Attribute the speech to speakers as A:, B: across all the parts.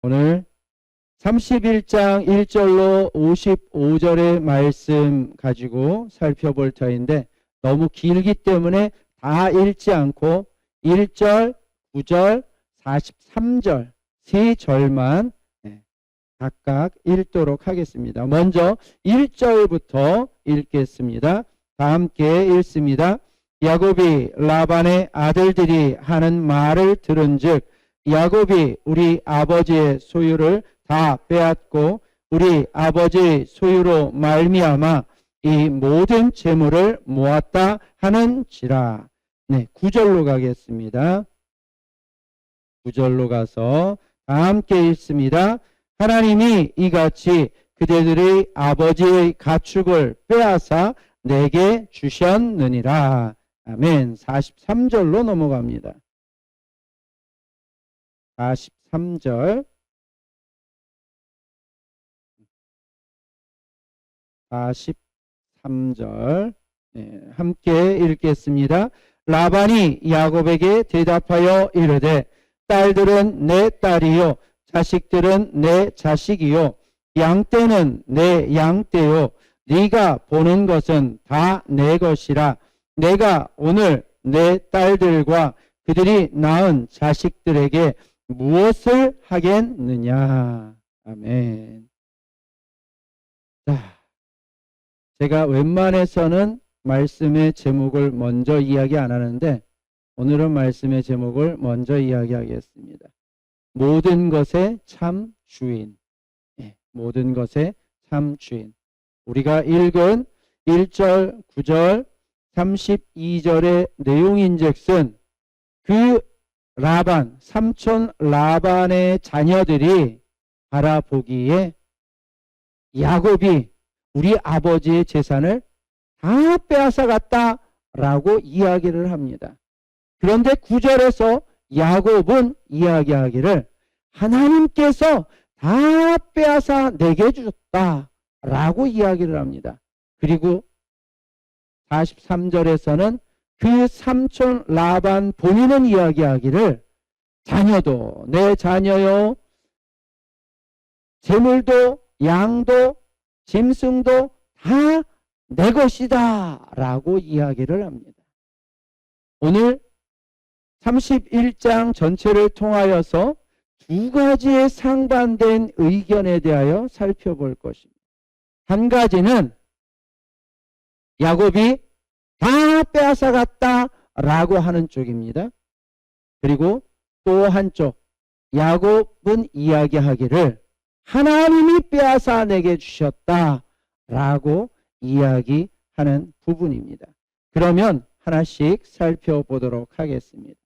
A: 오늘 31장 1절로 55절의 말씀 가지고 살펴볼 터인데 너무 길기 때문에 다 읽지 않고 1절, 9절, 43절 세 절만 각각 읽도록 하겠습니다. 먼저 1절부터 읽겠습니다. 다 함께 읽습니다. 야곱이 라반의 아들들이 하는 말을 들은즉 야곱이 우리 아버지의 소유를 다 빼앗고 우리 아버지의 소유로 말미암아 이 모든 재물을 모았다 하는지라. 9절로 가겠습니다. 9절로 가서 다 함께 읽습니다. 하나님이 이같이 그대들의 아버지의 가축을 빼앗아 내게 주셨느니라. 아멘. 43절로 넘어갑니다. 43절. 43절. 함께 읽겠습니다. 라반이 야곱에게 대답하여 이르되 딸들은 내 딸이요 자식들은 내 자식이요 양떼는 내 양떼요 네가 보는 것은 다 내 것이라. 내가 오늘 내 딸들과 그들이 낳은 자식들에게 무엇을 하겠느냐. 아멘. 자, 제가 웬만해서는 말씀의 제목을 먼저 이야기 안 하는데 오늘은 말씀의 제목을 먼저 이야기하겠습니다. 모든 것의 참 주인. 모든 것의 참 주인. 우리가 읽은 1절, 9절, 32절의 내용인즉슨 그 라반, 삼촌 라반의 자녀들이 바라보기에 야곱이 우리 아버지의 재산을 다 빼앗아 갔다라고 이야기를 합니다. 그런데 9절에서 야곱은 이야기하기를 하나님께서 다 빼앗아 내게 주셨다라고 이야기를 합니다. 그리고 43절에서는 그 삼촌 라반 본인은 이야기하기를 자녀도 내 자녀요 재물도 양도 짐승도 다 내 것이다 라고 이야기를 합니다. 오늘 31장 전체를 통하여서 두 가지의 상반된 의견에 대하여 살펴볼 것입니다. 한 가지는 야곱이 다 빼앗아 갔다라고 하는 쪽입니다. 그리고 또 한쪽 야곱은 이야기하기를 하나님이 빼앗아 내게 주셨다라고 이야기하는 부분입니다. 그러면 하나씩 살펴보도록 하겠습니다.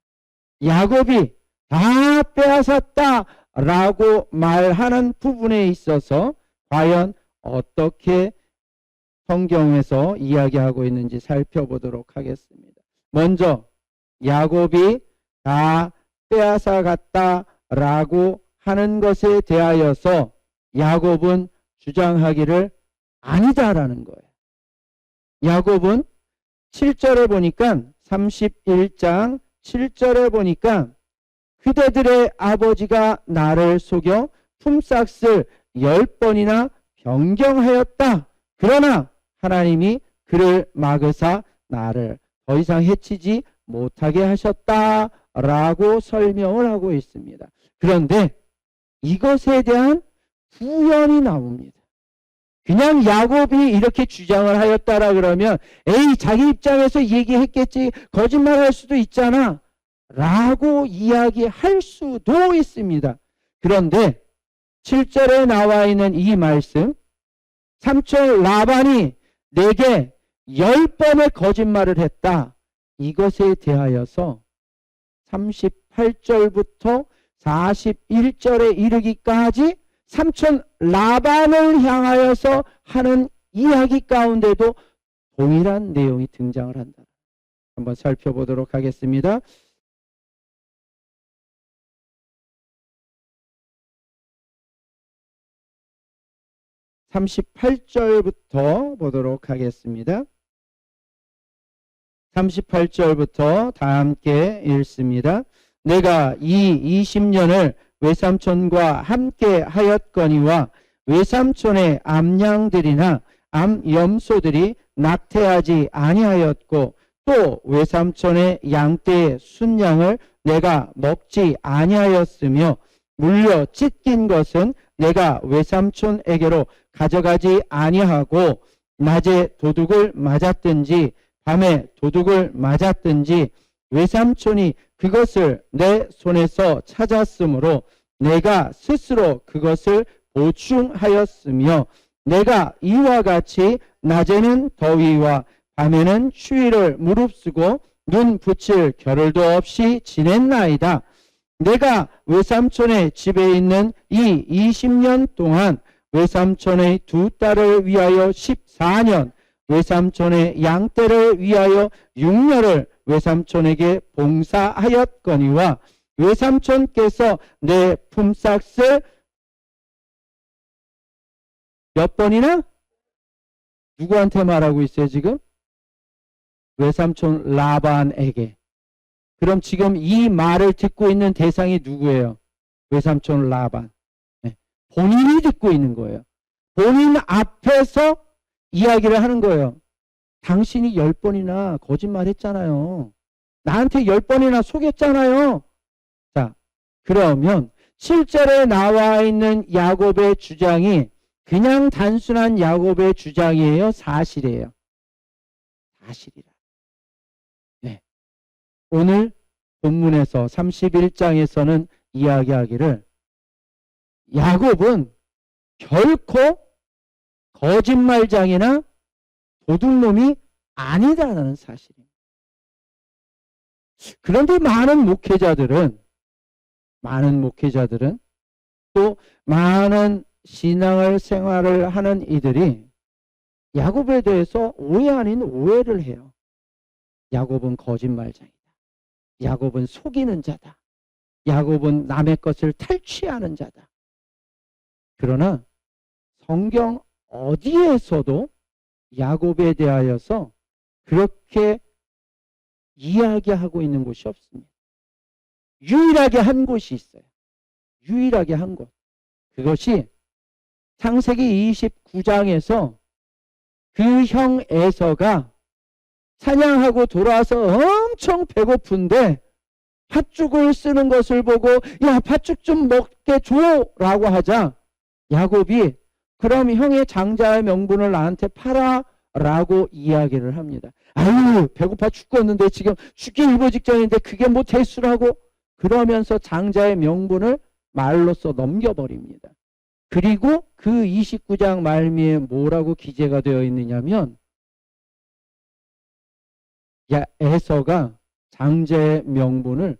A: 야곱이 다 빼앗았다라고 말하는 부분에 있어서 과연 어떻게 성경에서 이야기하고 있는지 살펴보도록 하겠습니다. 먼저 야곱이 다 빼앗아 갔다라고 하는 것에 대하여서 야곱은 주장하기를 아니다라는 거예요. 야곱은 7절에 보니까 31장 7절에 보니까 그대들의 아버지가 나를 속여 품삯을 10번이나 변경하였다. 그러나 하나님이 그를 막으사 나를 더 이상 해치지 못하게 하셨다라고 설명을 하고 있습니다. 그런데 이것에 대한 부연이 나옵니다. 그냥 야곱이 이렇게 주장을 하였다라 그러면 에이 자기 입장에서 얘기했겠지 거짓말할 수도 있잖아 라고 이야기할 수도 있습니다. 그런데 7절에 나와 있는 이 말씀 삼촌 라반이 내게 10번의 거짓말을 했다. 이것에 대하여서 38절부터 41절에 이르기까지 삼촌 라반을 향하여서 하는 이야기 가운데도 동일한 내용이 등장을 한다. 한번 살펴보도록 하겠습니다. (38절부터) 보도록 하겠습니다. 38절부터 다 함께 읽습니다. 내가 이 20년을 외삼촌과 함께 하였거니와 외삼촌의 암양들이나 암염소들이 낙태하지 아니하였고 또 외삼촌의 양떼의 순양을 내가 먹지 아니하였으며 물려 찢긴 것은 내가 외삼촌에게로 가져가지 아니하고 낮에 도둑을 맞았든지 밤에 도둑을 맞았든지 외삼촌이 그것을 내 손에서 찾았으므로 내가 스스로 그것을 보충하였으며 내가 이와 같이 낮에는 더위와 밤에는 추위를 무릅쓰고 눈 붙일 겨를도 없이 지냈나이다. 내가 외삼촌의 집에 있는 이 20년 동안 외삼촌의 두 딸을 위하여 14년, 외삼촌의 양떼를 위하여 6년을 외삼촌에게 봉사하였거니와 외삼촌께서 내 품삯을 몇 번이나? 누구한테 말하고 있어요 지금? 외삼촌 라반에게. 그럼 지금 이 말을 듣고 있는 대상이 누구예요? 외삼촌 라반. 네. 본인이 듣고 있는 거예요. 본인 앞에서 이야기를 하는 거예요. 당신이 10번이나 거짓말했잖아요. 나한테 10번이나 속였잖아요. 자, 그러면 실제로 나와 있는 야곱의 주장이 그냥 단순한 야곱의 주장이에요? 사실이에요? 사실이라. 네. 오늘 본문에서 31장에서는 이야기하기를 야곱은 결코 거짓말장이나 도둑놈이 아니다라는 사실입니다. 그런데 많은 목회자들은 또 많은 신앙을 생활을 하는 이들이 야곱에 대해서 오해 아닌 오해를 해요. 야곱은 거짓말장이다. 야곱은 속이는 자다. 야곱은 남의 것을 탈취하는 자다. 그러나 성경 어디에서도 야곱에 대하여서 그렇게 이야기하고 있는 곳이 없습니다. 유일하게 한 곳이 있어요. 유일하게 한 곳. 그것이 창세기 29장에서 그 형 에서가 사냥하고 돌아와서 엄청 배고픈데 팥죽을 쓰는 것을 보고 야 팥죽 좀 먹게 줘 라고 하자 야곱이 그럼 형의 장자의 명분을 나한테 팔아 라고 이야기를 합니다. 아유 배고파 죽겠는데 지금 죽기 일보 직전인데 그게 뭐 대수라고 그러면서 장자의 명분을 말로써 넘겨버립니다. 그리고 그 29장 말미에 뭐라고 기재가 되어 있느냐면 에서가 장자의 명분을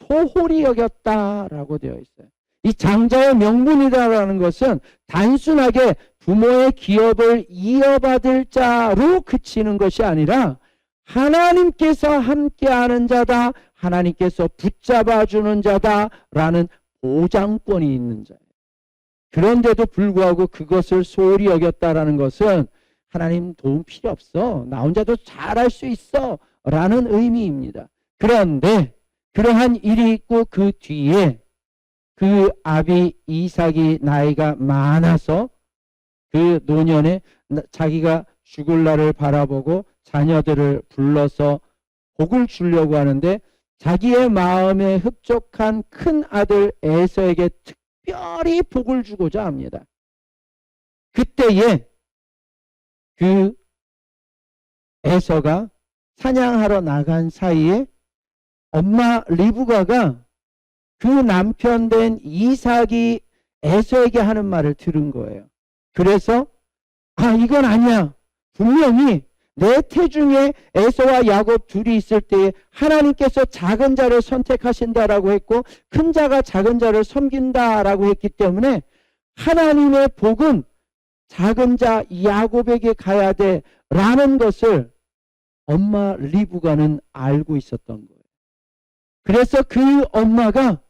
A: 소홀히 여겼다라고 되어 있어요. 이 장자의 명분이라는 것은 단순하게 부모의 기업을 이어받을 자로 그치는 것이 아니라 하나님께서 함께하는 자다, 하나님께서 붙잡아주는 자다라는 보장권이 있는 자예요. 그런데도 불구하고 그것을 소홀히 여겼다라는 것은 하나님 도움 필요 없어. 나 혼자도 잘할 수 있어. 라는 의미입니다. 그런데 그러한 일이 있고 그 뒤에 그 아비 이삭이 나이가 많아서 그 노년에 자기가 죽을 날을 바라보고 자녀들을 불러서 복을 주려고 하는데 자기의 마음에 흡족한 큰 아들 에서에게 특별히 복을 주고자 합니다. 그때에 그 에서가 사냥하러 나간 사이에 엄마 리브가가 그 남편 된 이삭이 에서에게 하는 말을 들은 거예요. 그래서 이건 아니야. 분명히 내 태중에 에서와 야곱 둘이 있을 때에 하나님께서 작은 자를 선택하신다라고 했고 큰 자가 작은 자를 섬긴다라고 했기 때문에 하나님의 복은 작은 자 야곱에게 가야 돼라는 것을 엄마 리브가는 알고 있었던 거예요. 그래서 그 엄마가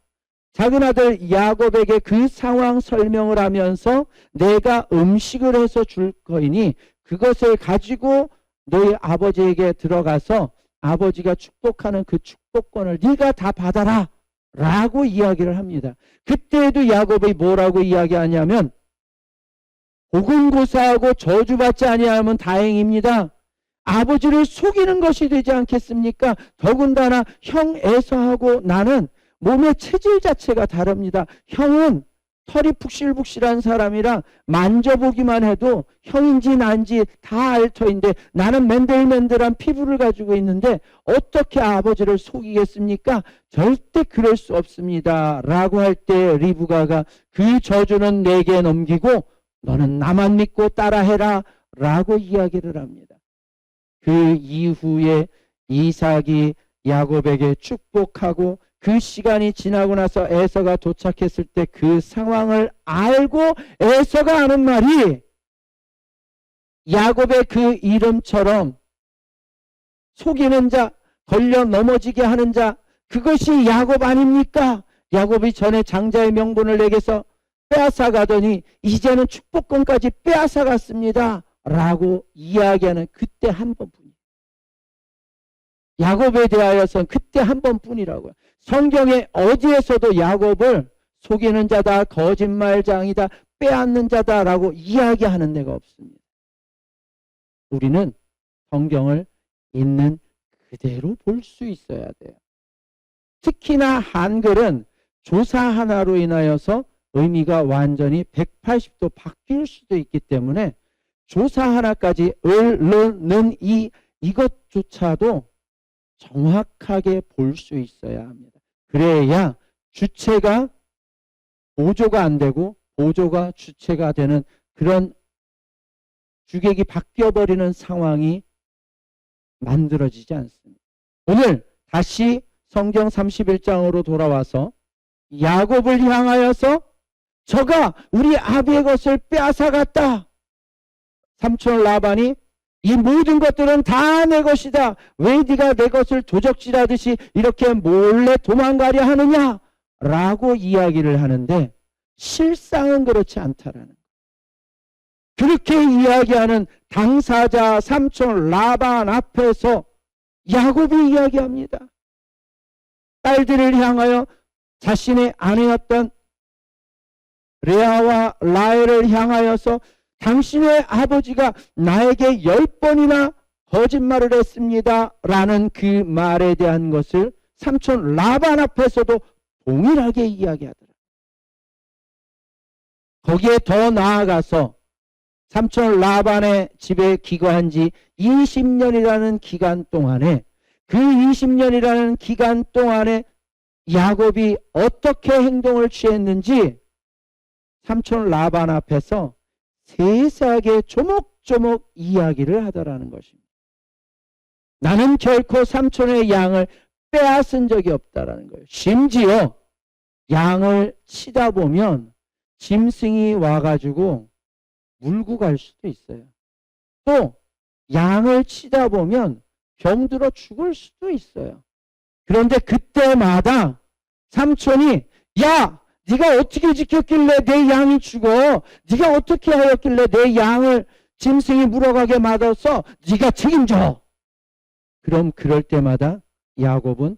A: 작은 아들 야곱에게 그 상황 설명을 하면서 내가 음식을 해서 줄 거이니 그것을 가지고 너희 아버지에게 들어가서 아버지가 축복하는 그 축복권을 네가 다 받아라 라고 이야기를 합니다. 그때도 야곱이 뭐라고 이야기하냐면 복음고사하고 저주받지 아니하면 다행입니다. 아버지를 속이는 것이 되지 않겠습니까? 더군다나 형 에서하고 나는 몸의 체질 자체가 다릅니다. 형은 털이 푹실푹실한 사람이라 만져보기만 해도 형인지 난지 다 알 터인데 나는 맨들맨들한 피부를 가지고 있는데 어떻게 아버지를 속이겠습니까? 절대 그럴 수 없습니다. 라고 할 때 리브가가 그 저주는 내게 넘기고 너는 나만 믿고 따라해라 라고 이야기를 합니다. 그 이후에 이삭이 야곱에게 축복하고 그 시간이 지나고 나서 에서가 도착했을 때 그 상황을 알고 에서가 하는 말이 야곱의 그 이름처럼 속이는 자, 걸려 넘어지게 하는 자, 그것이 야곱 아닙니까? 야곱이 전에 장자의 명분을 내게서 빼앗아 가더니 이제는 축복권까지 빼앗아 갔습니다. 라고 이야기하는 그때 한 번뿐이에요. 야곱에 대하여서는 그때 한 번뿐이라고요. 성경에 어디에서도 야곱을 속이는 자다, 거짓말장이다, 빼앗는 자다라고 이야기하는 데가 없습니다. 우리는 성경을 있는 그대로 볼 수 있어야 돼요. 특히나 한글은 조사 하나로 인하여서 의미가 완전히 180도 바뀔 수도 있기 때문에 조사 하나까지 는 이것조차도 정확하게 볼 수 있어야 합니다. 그래야 주체가 보조가 안 되고 보조가 주체가 되는 그런 주객이 바뀌어버리는 상황이 만들어지지 않습니다. 오늘 다시 성경 31장으로 돌아와서 야곱을 향하여서 저가 우리 아비의 것을 빼앗아갔다. 삼촌 라반이 이 모든 것들은 다 내 것이다. 왜 네가 내 것을 도적질하듯이 이렇게 몰래 도망가려 하느냐? 라고 이야기를 하는데 실상은 그렇지 않다라는 거예요. 그렇게 이야기하는 당사자 삼촌 라반 앞에서 야곱이 이야기합니다. 딸들을 향하여 자신의 아내였던 레아와 라헬을 향하여서 당신의 아버지가 나에게 10번이나 거짓말을 했습니다. 라는 그 말에 대한 것을 삼촌 라반 앞에서도 동일하게 이야기하더라. 거기에 더 나아가서 삼촌 라반의 집에 기거한 지 20년이라는 기간 동안에 그 20년이라는 기간 동안에 야곱이 어떻게 행동을 취했는지 삼촌 라반 앞에서 세세하게 조목조목 이야기를 하더라는 것입니다. 나는 결코 삼촌의 양을 빼앗은 적이 없다라는 거예요. 심지어 양을 치다 보면 짐승이 와가지고 물고 갈 수도 있어요. 또 양을 치다 보면 병들어 죽을 수도 있어요. 그런데 그때마다 삼촌이 야! 네가 어떻게 지켰길래 내 양이 죽어? 네가 어떻게 하였길래 내 양을 짐승이 물어가게 만들었어? 네가 책임져. 그럼 그럴 때마다 야곱은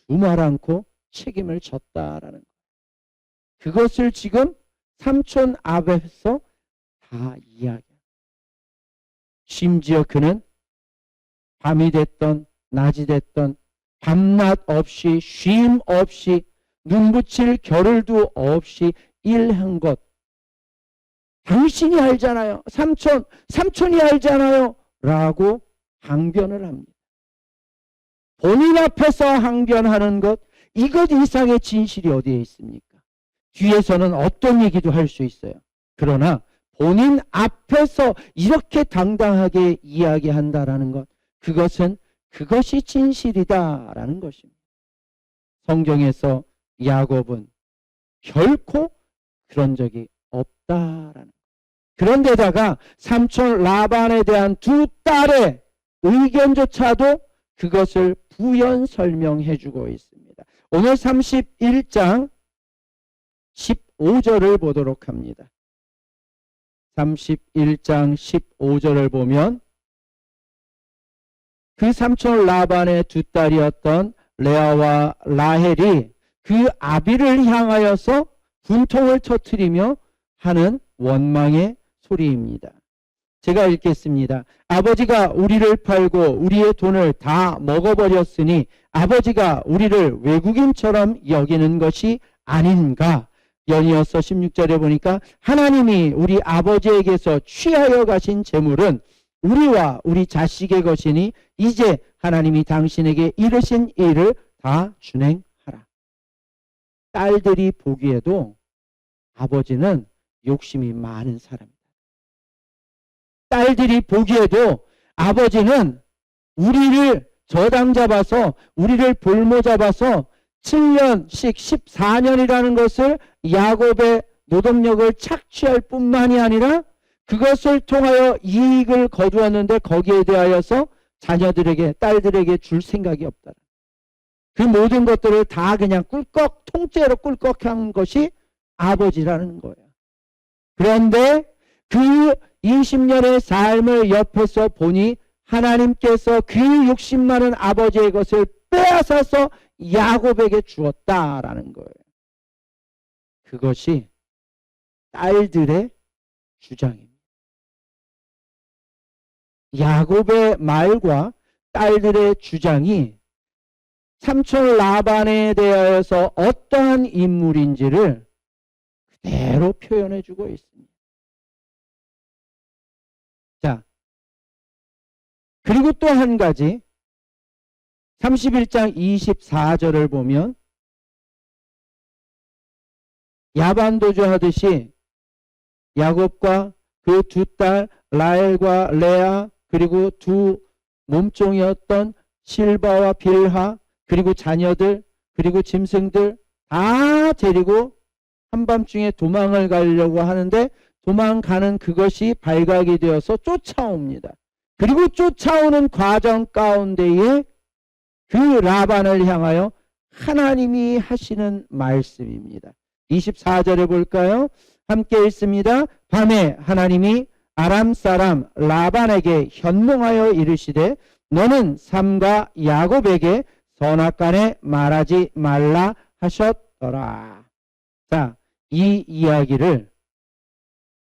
A: 두말 않고 책임을 졌다라는 거예요. 그것을 지금 삼촌 앞에서 다 이야기해요. 심지어 그는 밤이 됐던 낮이 됐던 밤낮 없이 쉼 없이 눈 붙일 겨를도 없이 일한 것. 당신이 알잖아요. 삼촌이 알잖아요. 라고 항변을 합니다. 본인 앞에서 항변하는 것, 이것 이상의 진실이 어디에 있습니까? 뒤에서는 어떤 얘기도 할 수 있어요. 그러나 본인 앞에서 이렇게 당당하게 이야기한다라는 것, 그것이 진실이다라는 것입니다. 성경에서 야곱은 결코 그런 적이 없다라는 거예요. 그런데다가 삼촌 라반에 대한 두 딸의 의견조차도 그것을 부연 설명해 주고 있습니다. 오늘 31장 15절을 보도록 합니다. 31장 15절을 보면 그 삼촌 라반의 두 딸이었던 레아와 라헬이 그 아비를 향하여서 분통을 터뜨리며 하는 원망의 소리입니다. 제가 읽겠습니다. 아버지가 우리를 팔고 우리의 돈을 다 먹어버렸으니 아버지가 우리를 외국인처럼 여기는 것이 아닌가? 연이어서 16절에 보니까 하나님이 우리 아버지에게서 취하여 가신 재물은 우리와 우리 자식의 것이니 이제 하나님이 당신에게 이르신 일을 다 준행하라. 딸들이 보기에도 아버지는 욕심이 많은 사람이다. 딸들이 보기에도 아버지는 우리를 저당 잡아서 우리를 볼모 잡아서 7년씩 14년이라는 것을 야곱의 노동력을 착취할 뿐만이 아니라 그것을 통하여 이익을 거두었는데 거기에 대하여서 자녀들에게 딸들에게 줄 생각이 없다. 그 모든 것들을 다 그냥 꿀꺽 통째로 꿀꺽한 것이 아버지라는 거예요. 그런데 그 20년의 삶을 옆에서 보니 하나님께서 그 욕심 많은 아버지의 것을 빼앗아서 야곱에게 주었다라는 거예요. 그것이 딸들의 주장입니다. 야곱의 말과 딸들의 주장이 삼촌 라반에 대하여서 어떠한 인물인지를 그대로 표현해 주고 있습니다. 자, 그리고 또 한 가지 31장 24절을 보면 야반도주 하듯이 야곱과 그 두 딸 라헬과 레아 그리고 두 몸종이었던 실바와 빌하 그리고 자녀들 그리고 짐승들 다 데리고 한밤중에 도망을 가려고 하는데 도망가는 그것이 발각이 되어서 쫓아옵니다. 그리고 쫓아오는 과정 가운데에 그 라반을 향하여 하나님이 하시는 말씀입니다. 24절에 볼까요? 함께 읽습니다. 밤에 하나님이 아람 사람 라반에게 현몽하여 이르시되 너는 삼가 야곱에게 선악간에 말하지 말라 하셨더라. 자, 이 이야기를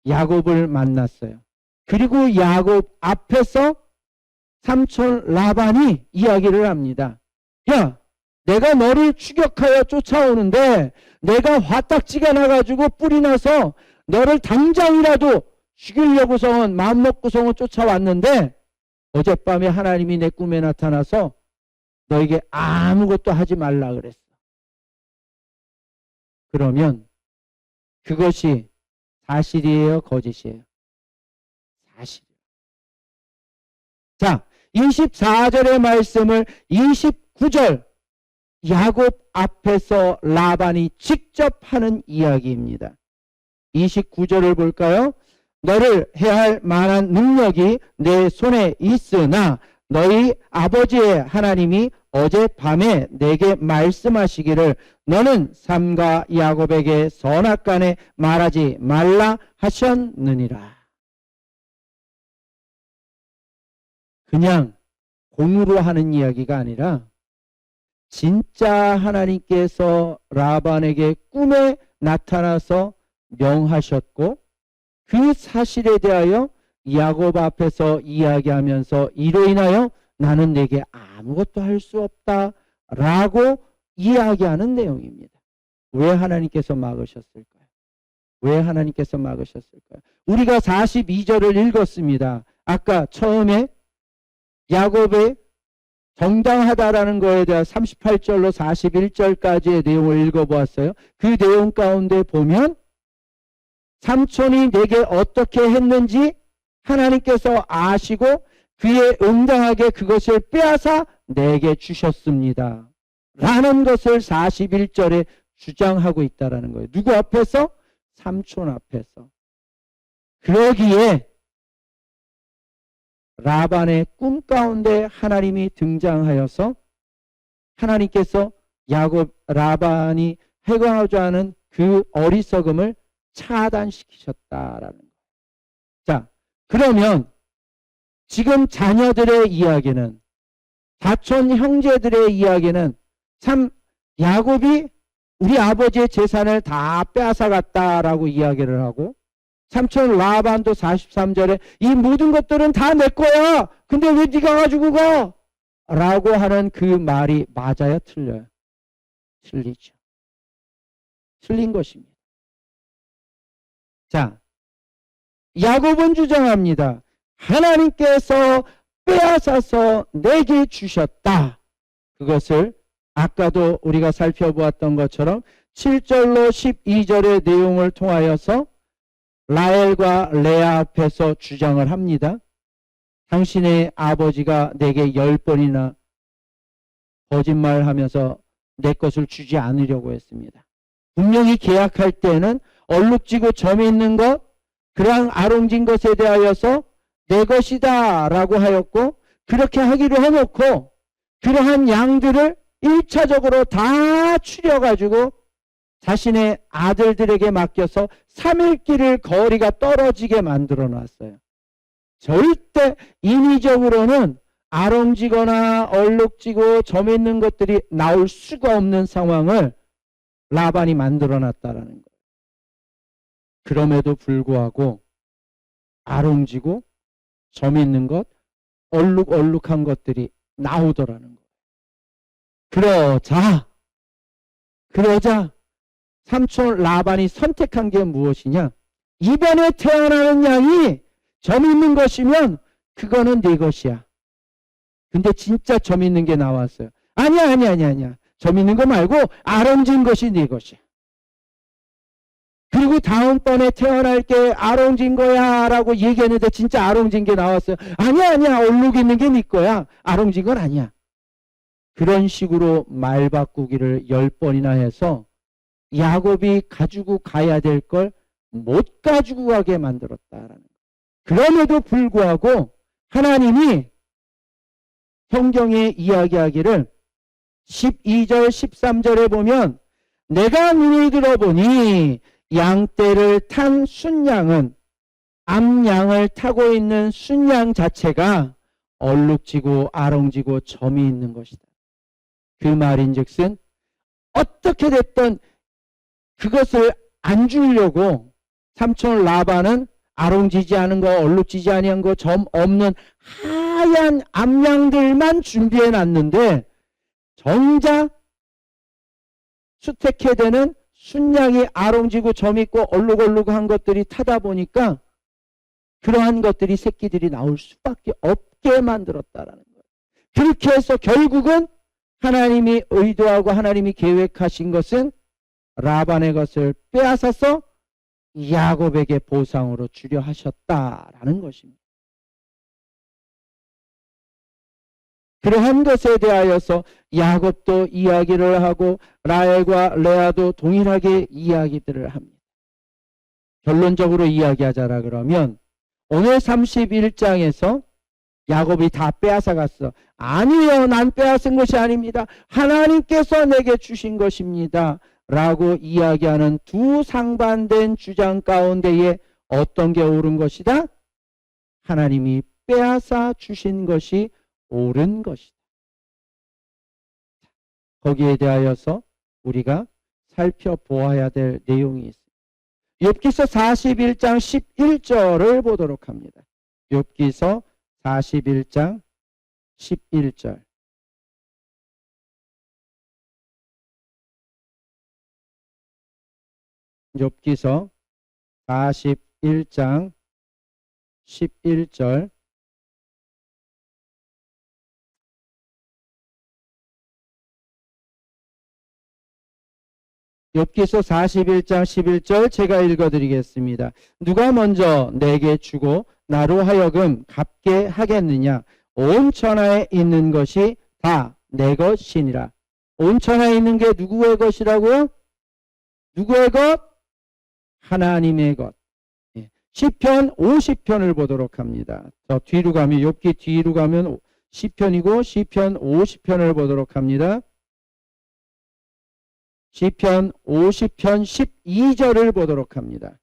A: 야곱을 만났어요. 그리고 야곱 앞에서 삼촌 라반이 이야기를 합니다. 야, 내가 너를 추격하여 쫓아오는데 내가 화딱지가 나가지고 뿔이 나서 너를 당장이라도 죽이려고서는 마음먹고서는 쫓아왔는데 어젯밤에 하나님이 내 꿈에 나타나서 너에게 아무것도 하지 말라 그랬어. 그러면 그것이 사실이에요, 거짓이에요? 사실이에요. 자, 24절의 말씀을 29절 야곱 앞에서 라반이 직접 하는 이야기입니다. 29절을 볼까요? 너를 해할 만한 능력이 내 손에 있으나 너희 아버지의 하나님이 어젯밤에 내게 말씀하시기를 너는 삼가 야곱에게 선악간에 말하지 말라 하셨느니라. 그냥 공으로 하는 이야기가 아니라 진짜 하나님께서 라반에게 꿈에 나타나서 명하셨고 그 사실에 대하여 야곱 앞에서 이야기하면서 이로 인하여 나는 내게 아무것도 할 수 없다 라고 이야기하는 내용입니다. 왜 하나님께서 막으셨을까요? 왜 하나님께서 막으셨을까요? 우리가 42절을 읽었습니다. 아까 처음에 야곱의 정당하다라는 거에 대한 38절로 41절까지의 내용을 읽어보았어요. 그 내용 가운데 보면 삼촌이 내게 어떻게 했는지 하나님께서 아시고 그에 응당하게 그것을 빼앗아 내게 주셨습니다. 라는 것을 41절에 주장하고 있다는 거예요. 누구 앞에서? 삼촌 앞에서. 그러기에 라반의 꿈 가운데 하나님이 등장하여서 하나님께서 라반이 행하고자 하는 그 어리석음을 차단시키셨다라는 거예요. 자, 그러면 지금 자녀들의 이야기는, 사촌 형제들의 이야기는 참 야곱이 우리 아버지의 재산을 다 빼앗아갔다라고 이야기를 하고, 삼촌 라반도 43절에 이 모든 것들은 다 내 거야. 근데 왜 네가 가지고 가? 라고 하는 그 말이 맞아요, 틀려요? 틀리죠. 틀린 것입니다. 자, 야곱은 주장합니다. 하나님께서 빼앗아서 내게 주셨다. 그것을 아까도 우리가 살펴보았던 것처럼 7절로 12절의 내용을 통하여서 라헬과 레아 앞에서 주장을 합니다. 당신의 아버지가 내게 10번이나 거짓말하면서 내 것을 주지 않으려고 했습니다. 분명히 계약할 때는 얼룩지고 점이 있는 것, 그러한 아롱진 것에 대하여서 내 것이다 라고 하였고, 그렇게 하기로 해놓고 그러한 양들을 1차적으로 다 추려가지고 자신의 아들들에게 맡겨서 3일 길을 거리가 떨어지게 만들어 놨어요. 절대 인위적으로는 아롱지거나 얼룩지고 점 있는 것들이 나올 수가 없는 상황을 라반이 만들어 놨다라는 거예요. 그럼에도 불구하고 아롱지고 점 있는 것, 얼룩얼룩한 것들이 나오더라는 거예요. 그러자 삼촌 라반이 선택한 게 무엇이냐? 이번에 태어나는 양이 점 있는 것이면 그거는 네 것이야. 근데 진짜 점 있는 게 나왔어요. 아니야. 점 있는 거 말고 아롱진 것이 네 것이야. 그리고 다음번에 태어날 게 아롱진 거야 라고 얘기했는데 진짜 아롱진 게 나왔어요. 아니야. 얼룩 있는 게 네 거야. 아롱진 건 아니야. 그런 식으로 말 바꾸기를 10번이나 해서 야곱이 가지고 가야 될 걸 못 가지고 가게 만들었다라는 거예요. 그럼에도 불구하고 하나님이 성경에 이야기하기를 12절 13절에 보면 내가 눈을 들어보니 양떼를 탄 순양은 암양을 타고 있는 순양 자체가 얼룩지고 아롱지고 점이 있는 것이다. 그 말인즉슨 어떻게 됐든 그것을 안 주려고 삼촌 라반은 아롱지지 않은 거, 얼룩지지 아니한 거, 점 없는 하얀 암양들만 준비해 놨는데 정작 수택해 되는 순양이 아롱지고 점 있고 얼룩얼룩한 것들이 타다 보니까 그러한 것들이 새끼들이 나올 수밖에 없게 만들었다라는 거예요. 그렇게 해서 결국은 하나님이 의도하고 하나님이 계획하신 것은 라반의 것을 빼앗아서 야곱에게 보상으로 주려 하셨다라는 것입니다. 그러한 것에 대하여서 야곱도 이야기를 하고 라헬과 레아도 동일하게 이야기들을 합니다. 결론적으로 이야기하자라 그러면 오늘 31장에서 야곱이 다 빼앗아 갔어. 아니요, 난 빼앗은 것이 아닙니다. 하나님께서 내게 주신 것입니다. 라고 이야기하는 두 상반된 주장 가운데에 어떤 게 옳은 것이다? 하나님이 빼앗아 주신 것이 옳은 것이다. 거기에 대하여서 우리가 살펴보아야 될 내용이 있습니다. 욥기서 41장 11절을 보도록 합니다. 욥기서 41장 11절. 욥기서 41장 11절. 욥기서 41장 11절 제가 읽어드리겠습니다. 누가 먼저 내게 주고 나로 하여금 갚게 하겠느냐? 온 천하에 있는 것이 다 내 것이니라. 온 천하에 있는 게 누구의 것이라고요? 누구의 것? 하나님의 것. 시편 50편을 보도록 합니다. 저 뒤로 가면 욥기 뒤로 가면 시편이고 시편 50편을 보도록 합니다. 시편 50편 12절을 보도록 합니다.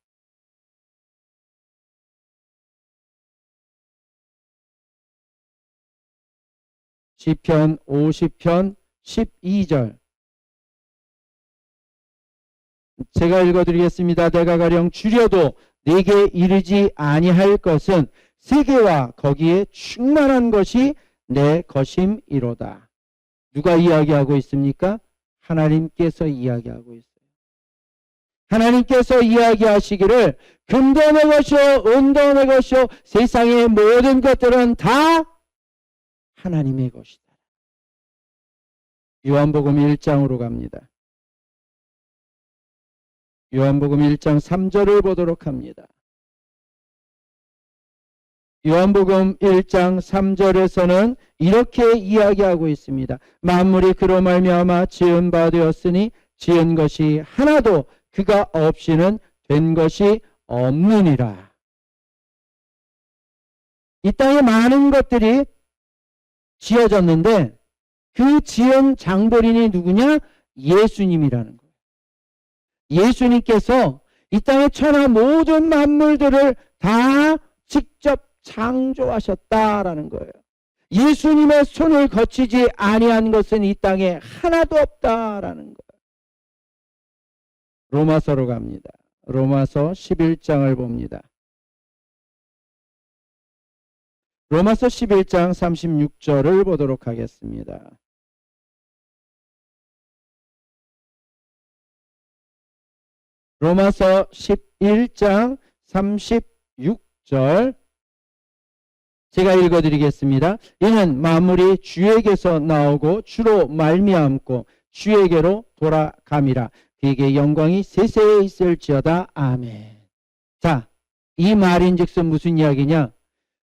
A: 시편 50편 12절. 제가 읽어드리겠습니다. 내가 가령 줄여도 내게 이르지 아니할 것은 세계와 거기에 충만한 것이 내 것임이로다. 누가 이야기하고 있습니까? 하나님께서 이야기하고 있어요. 하나님께서 이야기하시기를 금도 내 것이요 은도 내 것이요 세상의 모든 것들은 다 하나님의 것이다. 요한복음 1장으로 갑니다. 요한복음 1장 3절을 보도록 합니다. 요한복음 1장 3절에서는 이렇게 이야기하고 있습니다. 만물이 그로 말미암아 지은 바 되었으니 지은 것이 하나도 그가 없이는 된 것이 없느니라. 이 땅에 많은 것들이 지어졌는데 그 지은 장본인이 누구냐? 예수님이라는 거예요. 예수님께서 이 땅의 천하 모든 만물들을 다 직접 창조하셨다라는 거예요. 예수님의 손을 거치지 아니한 것은 이 땅에 하나도 없다라는 거예요. 로마서로 갑니다. 로마서 11장을 봅니다. 로마서 11장 36절을 보도록 하겠습니다. 로마서 11장 36절 제가 읽어드리겠습니다. 이는 만물이 주에게서 나오고 주로 말미암고 주에게로 돌아감이라. 그에게 영광이 세세에 있을지어다. 아멘. 자, 이 말인즉슨 무슨 이야기냐?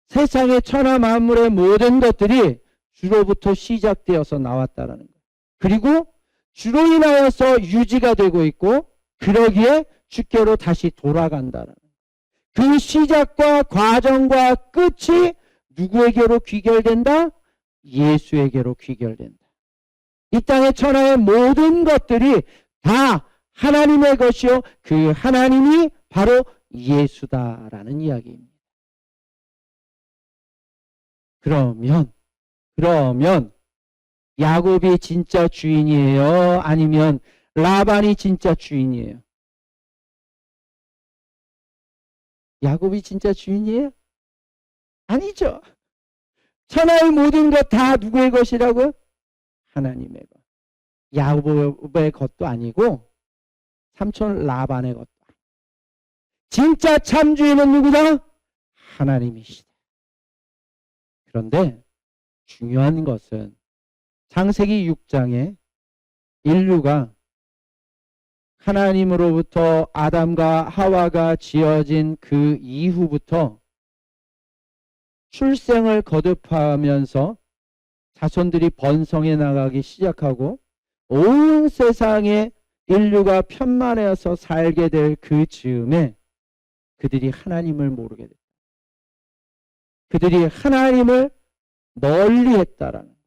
A: 세상의 천하 만물의 모든 것들이 주로부터 시작되어서 나왔다라는 거예요. 그리고 주로 인하여서 유지가 되고 있고 그러기에 주께로 다시 돌아간다라는 거예요. 그 시작과 과정과 끝이 누구에게로 귀결된다? 예수에게로 귀결된다. 이 땅의 천하의 모든 것들이 다 하나님의 것이요 그 하나님이 바로 예수다라는 이야기입니다. 그러면 야곱이 진짜 주인이에요? 아니면 라반이 진짜 주인이에요? 야곱이 진짜 주인이에요? 아니죠. 천하의 모든 것 다 누구의 것이라고요? 하나님의 것. 야곱의 것도 아니고 삼촌 라반의 것도 아니고. 진짜 참주인은 누구다? 하나님이시다. 그런데 중요한 것은 창세기 6장에 인류가 하나님으로부터 아담과 하와가 지어진 그 이후부터 출생을 거듭하면서 자손들이 번성해 나가기 시작하고 온 세상에 인류가 편만해서 살게 될 그 즈음에 그들이 하나님을 모르게 됐다. 그들이 하나님을 멀리했다라는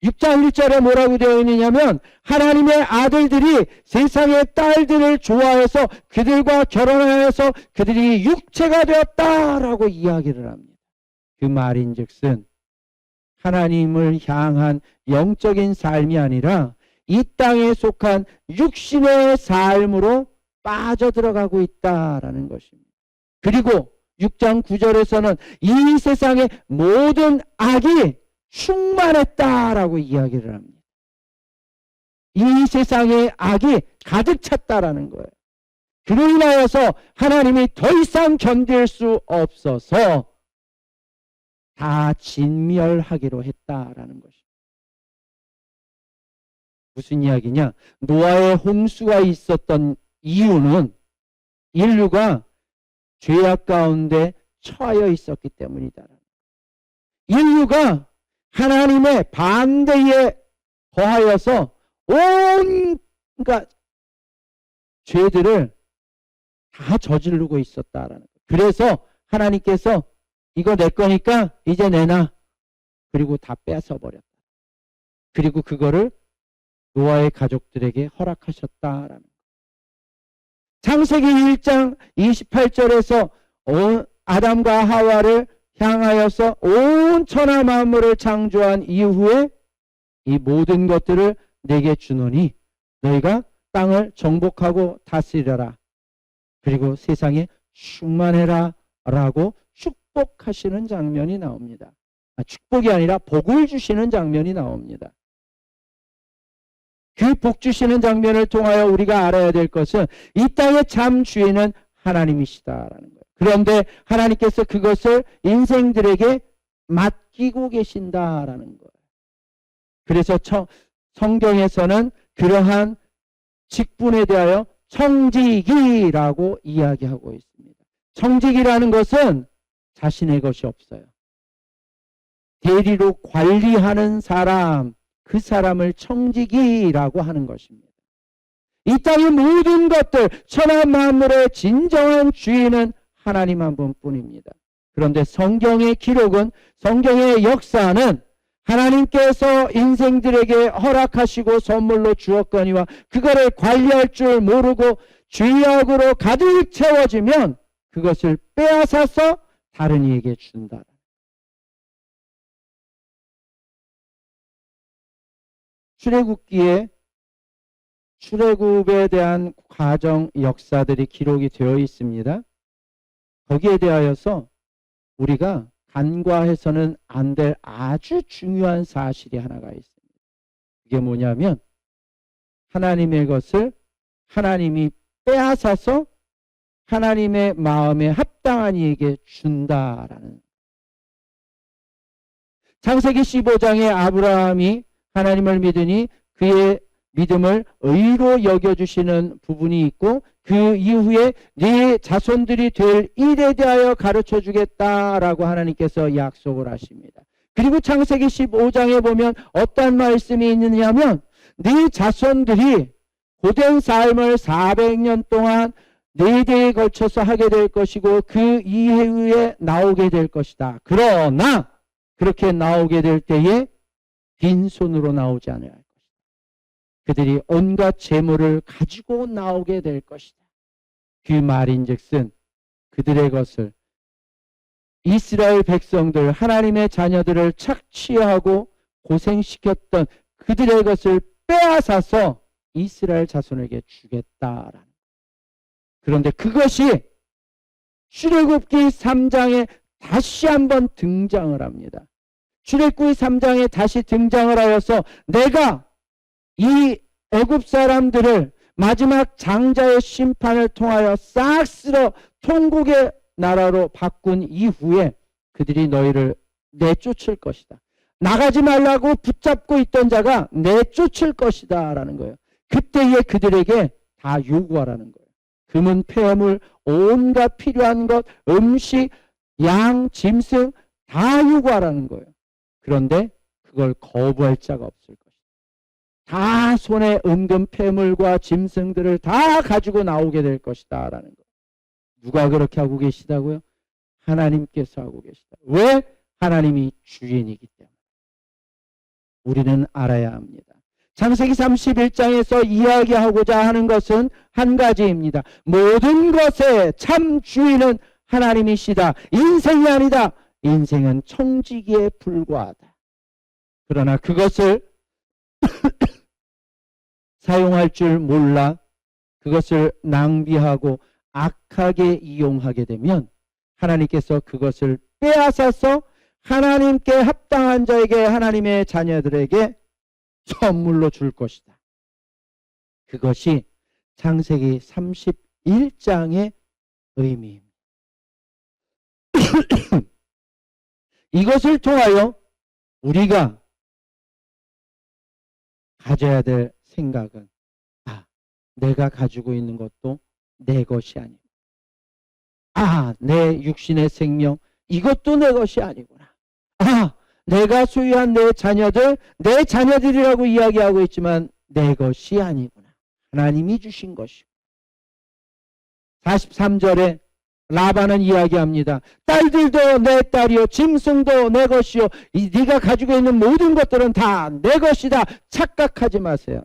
A: 6장 1절에 뭐라고 되어 있느냐면 하나님의 아들들이 세상의 딸들을 좋아해서 그들과 결혼하여서 그들이 육체가 되었다라고 이야기를 합니다. 그 말인즉슨 하나님을 향한 영적인 삶이 아니라 이 땅에 속한 육신의 삶으로 빠져들어가고 있다라는 것입니다. 그리고 6장 9절에서는 이 세상의 모든 악이 충만했다라고 이야기를 합니다. 이 세상의 악이 가득 찼다라는 거예요. 그로 인하여서 하나님이 더 이상 견딜 수 없어서 다 진멸하기로 했다라는 것입니다. 무슨 이야기냐? 노아의 홍수가 있었던 이유는 인류가 죄악 가운데 처하여 있었기 때문이다. 인류가 하나님의 반대에 거하여서 온갖 죄들을 다 저지르고 있었다라는 거예요. 그래서 하나님께서 이거 내 거니까 이제 내놔. 그리고 다 뺏어버렸다. 그리고 그거를 노아의 가족들에게 허락하셨다라는 거예요. 창세기 1장 28절에서 아담과 하와를 향하여서 온 천하 만물을 창조한 이후에 이 모든 것들을 내게 주노니 너희가 땅을 정복하고 다스리라. 그리고 세상에 충만해라 라고 축복하시는 장면이 나옵니다. 축복이 아니라 복을 주시는 장면이 나옵니다. 그 복 주시는 장면을 통하여 우리가 알아야 될 것은 이 땅의 참 주인은 하나님이시다라는 거예요. 그런데 하나님께서 그것을 인생들에게 맡기고 계신다라는 거예요. 그래서 성경에서는 그러한 직분에 대하여 청지기라고 이야기하고 있습니다. 청지기라는 것은 자신의 것이 없어요. 대리로 관리하는 사람, 그 사람을 청지기라고 하는 것입니다. 이 땅의 모든 것들, 천하 만물의 진정한 주인은 하나님 한 분뿐입니다. 그런데 성경의 기록은, 성경의 역사는 하나님께서 인생들에게 허락하시고 선물로 주었거니와 그거를 관리할 줄 모르고 죄악으로 가득 채워지면 그것을 빼앗아서 다른 이에게 준다. 출애굽기에 출애굽에 대한 과정 역사들이 기록이 되어 있습니다. 거기에 대하여서 우리가 간과해서는 안 될 아주 중요한 사실이 하나가 있습니다. 그게 뭐냐면 하나님의 것을 하나님이 빼앗아서 하나님의 마음에 합당한 이에게 준다라는. 창세기 15장에 아브라함이 하나님을 믿으니 그의 믿음을 의로 여겨주시는 부분이 있고 그 이후에 네 자손들이 될 일에 대하여 가르쳐 주겠다라고 하나님께서 약속을 하십니다. 그리고 창세기 15장에 보면 어떤 말씀이 있느냐면 네 자손들이 고된 삶을 400년 동안 4대에 걸쳐서 하게 될 것이고 그 이후에 나오게 될 것이다. 그러나 그렇게 나오게 될 때에 빈손으로 나오지 않아야 할 것이다. 그들이 온갖 재물을 가지고 나오게 될 것이다. 그 말인즉슨 그들의 것을 이스라엘 백성들, 하나님의 자녀들을 착취하고 고생시켰던 그들의 것을 빼앗아서 이스라엘 자손에게 주겠다라는. 그런데 그것이 출애굽기 3장에 다시 한번 등장을 합니다. 출애굽기 3장에 다시 등장을 하여서 내가 이 애굽 사람들을 마지막 장자의 심판을 통하여 싹 쓸어 통곡의 나라로 바꾼 이후에 그들이 너희를 내쫓을 것이다. 나가지 말라고 붙잡고 있던 자가 내쫓을 것이다 라는 거예요. 그때에 그들에게 다 요구하라는 거예요. 금은 폐물, 온갖 필요한 것, 음식, 양, 짐승 다 요구하라는 거예요. 그런데 그걸 거부할 자가 없을 것이다. 다 손에 은금 폐물과 짐승들을 다 가지고 나오게 될 것이다 라는 거예요. 누가 그렇게 하고 계시다고요? 하나님께서 하고 계시다. 왜? 하나님이 주인이기 때문에. 우리는 알아야 합니다. 창세기 31장에서 이야기하고자 하는 것은 한 가지입니다. 모든 것의 참 주인은 하나님이시다. 인생이 아니다. 인생은 청지기에 불과하다. 그러나 그것을 사용할 줄 몰라 그것을 낭비하고 악하게 이용하게 되면 하나님께서 그것을 빼앗아서 하나님께 합당한 자에게, 하나님의 자녀들에게 선물로 줄 것이다. 그것이 창세기 31장의 의미입니다. 이것을 통하여 우리가 가져야 될 생각은 내가 가지고 있는 것도 내 것이 아니고 내 육신의 생명 이것도 내 것이 아니구나. 내가 소유한 내 자녀들, 내 자녀들이라고 이야기하고 있지만 내 것이 아니구나. 하나님이 주신 것이고. 43절에 라반은 이야기합니다. 딸들도 내 딸이요, 짐승도 내 것이요, 네가 가지고 있는 모든 것들은 다 내 것이다. 착각하지 마세요.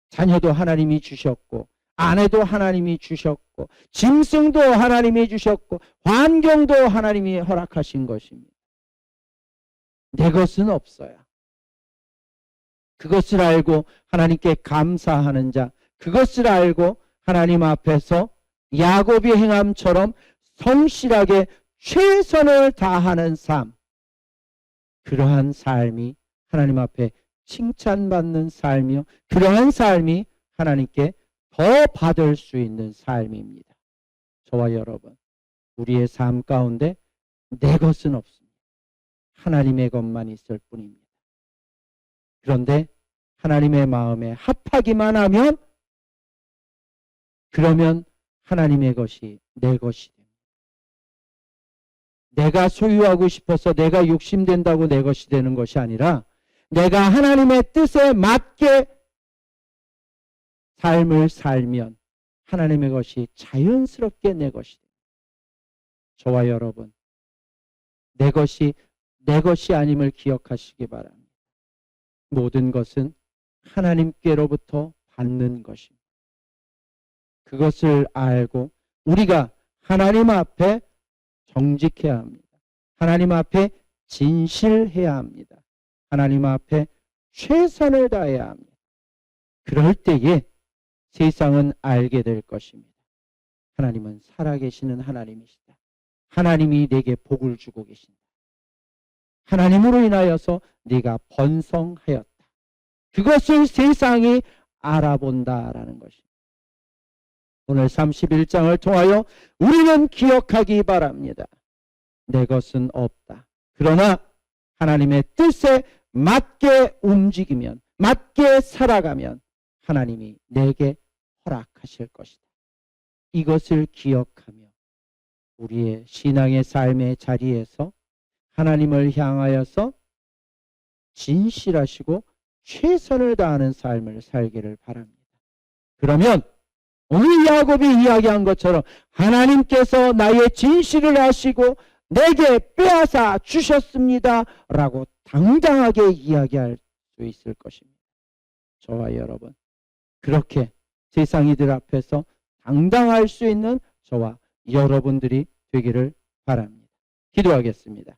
A: 자녀도 하나님이 주셨고, 아내도 하나님이 주셨고, 짐승도 하나님이 주셨고, 환경도 하나님이 허락하신 것입니다. 내 것은 없어요. 그것을 알고 하나님께 감사하는 자, 그것을 알고 하나님 앞에서 야곱이 행함처럼 성실하게 최선을 다하는 삶, 그러한 삶이 하나님 앞에 칭찬받는 삶이요, 그러한 삶이 하나님께 더 받을 수 있는 삶입니다. 저와 여러분, 우리의 삶 가운데 내 것은 없습니다. 하나님의 것만 있을 뿐입니다. 그런데 하나님의 마음에 합하기만 하면, 그러면 하나님의 것이 내 것이 됩니다. 내가 소유하고 싶어서 내가 욕심된다고 내 것이 되는 것이 아니라, 내가 하나님의 뜻에 맞게 삶을 살면 하나님의 것이 자연스럽게 내 것이 됩니다. 저와 여러분, 내 것이 아님을 기억하시기 바랍니다. 모든 것은 하나님께로부터 받는 것입니다. 그것을 알고 우리가 하나님 앞에 정직해야 합니다. 하나님 앞에 진실해야 합니다. 하나님 앞에 최선을 다해야 합니다. 그럴 때에 세상은 알게 될 것입니다. 하나님은 살아계시는 하나님이시다. 하나님이 내게 복을 주고 계신다. 하나님으로 인하여서 네가 번성하였다. 그것을 세상이 알아본다라는 것입니다. 오늘 31장을 통하여 우리는 기억하기 바랍니다. 내 것은 없다. 그러나 하나님의 뜻에 맞게 움직이면, 맞게 살아가면 하나님이 내게 허락하실 것이다. 이것을 기억하며 우리의 신앙의 삶의 자리에서 하나님을 향하여서 진실하시고 최선을 다하는 삶을 살기를 바랍니다. 그러면 오늘 야곱이 이야기한 것처럼 하나님께서 나의 진실을 아시고 내게 빼앗아 주셨습니다 라고 당당하게 이야기할 수 있을 것입니다. 저와 여러분, 그렇게 세상 이들 앞에서 당당할 수 있는 저와 여러분들이 되기를 바랍니다. 기도하겠습니다.